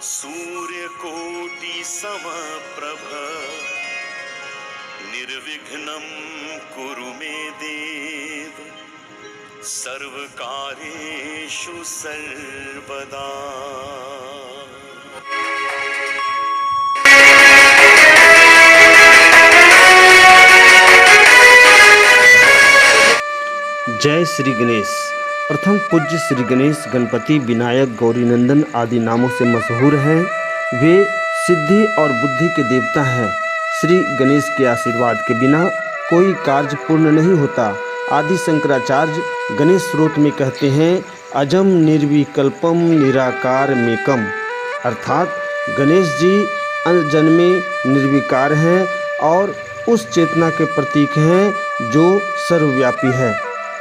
सूर्यकोटि समप्रभ निर्विघ्नं कुरु मे देव सर्वकार्येषु सर्वदा। जय श्री गणेश। प्रथम पूज्य श्री गणेश गणपति विनायक गौरीनंदन आदि नामों से मशहूर हैं। वे सिद्धि और बुद्धि के देवता हैं। श्री गणेश के आशीर्वाद के बिना कोई कार्य पूर्ण नहीं होता। आदि शंकराचार्य गणेश स्रोत में कहते हैं, अजम निर्विकल्पम निराकार मेकम, अर्थात गणेश जी अजन्मे निर्विकार हैं और उस चेतना के प्रतीक हैं जो सर्वव्यापी है।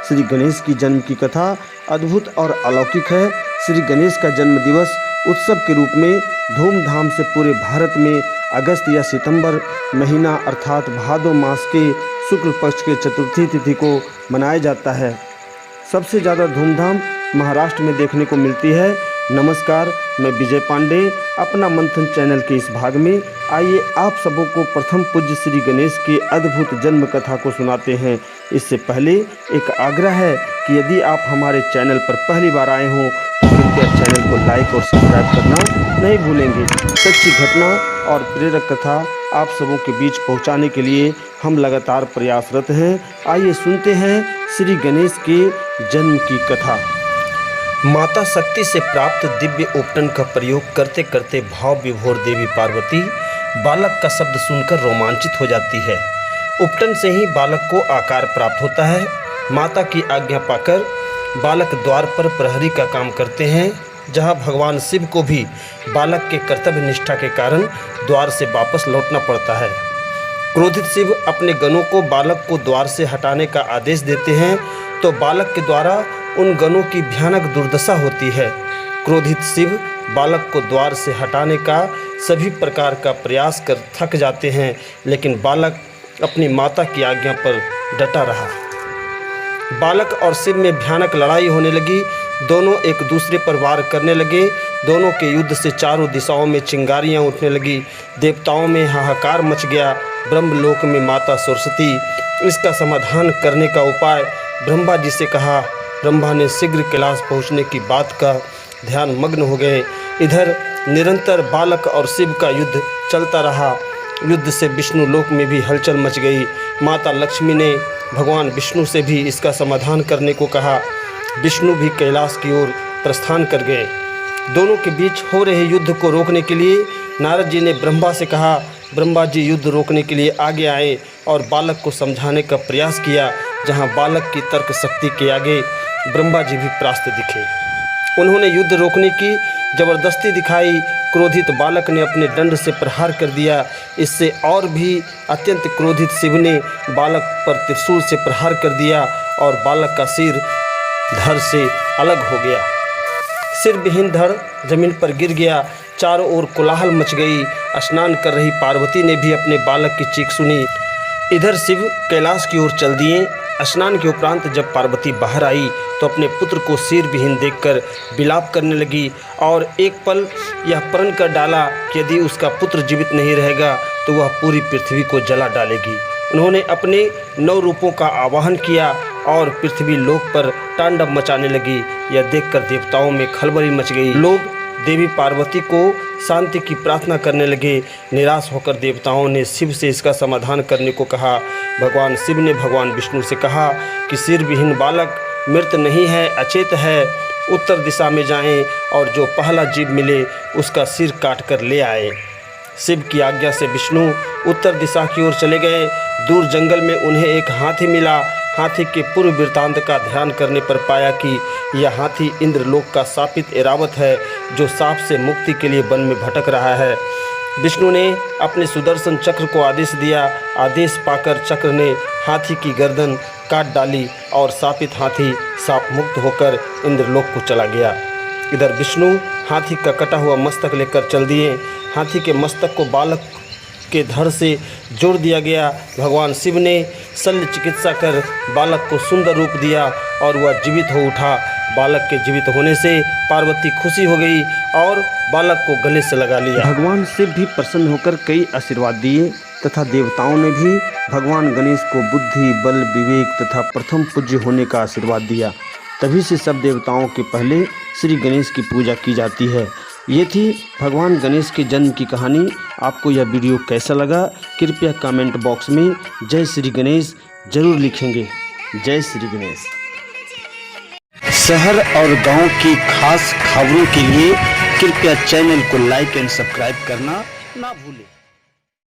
श्री गणेश की जन्म की कथा अद्भुत और अलौकिक है। श्री गणेश का जन्म दिवस उत्सव के रूप में धूमधाम से पूरे भारत में अगस्त या सितंबर महीना अर्थात भादो मास के शुक्ल पक्ष के चतुर्थी तिथि को मनाया जाता है। सबसे ज़्यादा धूमधाम महाराष्ट्र में देखने को मिलती है। नमस्कार, मैं विजय पांडे अपना मंथन चैनल के इस भाग में आइए आप सबों को प्रथम पूज्य श्री गणेश की अद्भुत जन्म कथा को सुनाते हैं। इससे पहले एक आग्रह है कि यदि आप हमारे चैनल पर पहली बार आए हों तो कृपया चैनल को लाइक और सब्सक्राइब करना नहीं भूलेंगे। सच्ची घटना और प्रेरक कथा आप सबों के बीच पहुंचाने के लिए हम लगातार प्रयासरत हैं। आइए सुनते हैं श्री गणेश के जन्म की कथा। माता शक्ति से प्राप्त दिव्य उपटन का प्रयोग करते करते भाव विभोर देवी पार्वती बालक का शब्द सुनकर रोमांचित हो जाती है। उपटन से ही बालक को आकार प्राप्त होता है। माता की आज्ञा पाकर बालक द्वार पर प्रहरी का काम करते हैं, जहां भगवान शिव को भी बालक के कर्तव्य निष्ठा के कारण द्वार से वापस लौटना पड़ता है। क्रोधित शिव अपने गणों को बालक को द्वार से हटाने का आदेश देते हैं, तो बालक के द्वारा उन गणों की भयानक दुर्दशा होती है। क्रोधित शिव बालक को द्वार से हटाने का सभी प्रकार का प्रयास कर थक जाते हैं, लेकिन बालक अपनी माता की आज्ञा पर डटा रहा। बालक और शिव में भयानक लड़ाई होने लगी। दोनों एक दूसरे पर वार करने लगे। दोनों के युद्ध से चारों दिशाओं में चिंगारियां उठने लगी। देवताओं में हाहाकार मच गया। ब्रह्मलोक में माता सरस्वती इसका समाधान करने का उपाय ब्रह्मा जी से कहा। ब्रह्मा ने शीघ्र कैलाश पहुंचने की बात का ध्यान मग्न हो गए। इधर निरंतर बालक और शिव का युद्ध चलता रहा। युद्ध से विष्णु लोक में भी हलचल मच गई। माता लक्ष्मी ने भगवान विष्णु से भी इसका समाधान करने को कहा। विष्णु भी कैलाश की ओर प्रस्थान कर गए। दोनों के बीच हो रहे युद्ध को रोकने के लिए नारद जी ने ब्रह्मा से कहा। ब्रह्मा जी युद्ध रोकने के लिए आगे आए और बालक को समझाने का प्रयास किया। जहां बालक की तर्क शक्ति के आगे ब्रह्मा जी भी परास्त दिखे। उन्होंने युद्ध रोकने की जबरदस्ती दिखाई। क्रोधित बालक ने अपने दंड से प्रहार कर दिया। इससे और भी अत्यंत क्रोधित शिव ने बालक पर त्रिशूल से प्रहार कर दिया और बालक का सिर धड़ से अलग हो गया। सिर विहीन धड़ जमीन पर गिर गया। चारों ओर कोलाहल मच गई। स्नान कर रही पार्वती ने भी अपने बालक की चीख सुनी। इधर शिव कैलाश की ओर चल दिए। स्नान के उपरांत जब पार्वती बाहर आई तो अपने पुत्र को सिर विहीन देखकर विलाप करने लगी और एक पल यह प्रण कर डाला कि यदि उसका पुत्र जीवित नहीं रहेगा तो वह पूरी पृथ्वी को जला डालेगी। उन्होंने अपने 9 रूपों का आवाहन किया और पृथ्वी लोक पर तांडव मचाने लगी। यह देखकर देवताओं में खलबली मच गई। लोग देवी पार्वती को शांति की प्रार्थना करने लगे। निराश होकर देवताओं ने शिव से इसका समाधान करने को कहा। भगवान शिव ने भगवान विष्णु से कहा कि सिर विहीन बालक मृत नहीं है, अचेत है। उत्तर दिशा में जाएं और जो पहला जीव मिले उसका सिर काट कर ले आए। शिव की आज्ञा से विष्णु उत्तर दिशा की ओर चले गए। दूर जंगल में उन्हें एक हाथी मिला। हाथी के पूर्व वृत्तांत का ध्यान करने पर पाया कि यह हाथी इंद्रलोक का शापित ऐरावत है, जो सांप से मुक्ति के लिए वन में भटक रहा है। विष्णु ने अपने सुदर्शन चक्र को आदेश दिया। आदेश पाकर चक्र ने हाथी की गर्दन काट डाली और शापित हाथी शाप मुक्त होकर इंद्रलोक को चला गया। इधर विष्णु हाथी का कटा हुआ मस्तक लेकर चल दिए। हाथी के मस्तक को बालक के धड़ से जोड़ दिया गया। भगवान शिव ने शल्य चिकित्सा कर बालक को सुंदर रूप दिया और वह जीवित हो उठा। बालक के जीवित होने से पार्वती खुशी हो गई और बालक को गले से लगा लिया। भगवान शिव भी प्रसन्न होकर कई आशीर्वाद दिए तथा देवताओं ने भी भगवान गणेश को बुद्धि, बल, विवेक तथा प्रथम पूज्य होने का आशीर्वाद दिया। तभी से सब देवताओं के पहले श्री गणेश की पूजा की जाती है। ये थी भगवान गणेश के जन्म की कहानी। आपको यह वीडियो कैसा लगा कृपया कमेंट बॉक्स में जय श्री गणेश जरूर लिखेंगे। जय श्री गणेश। शहर और गांव की खास खबरों के लिए कृपया चैनल को लाइक एंड सब्सक्राइब करना ना भूलें।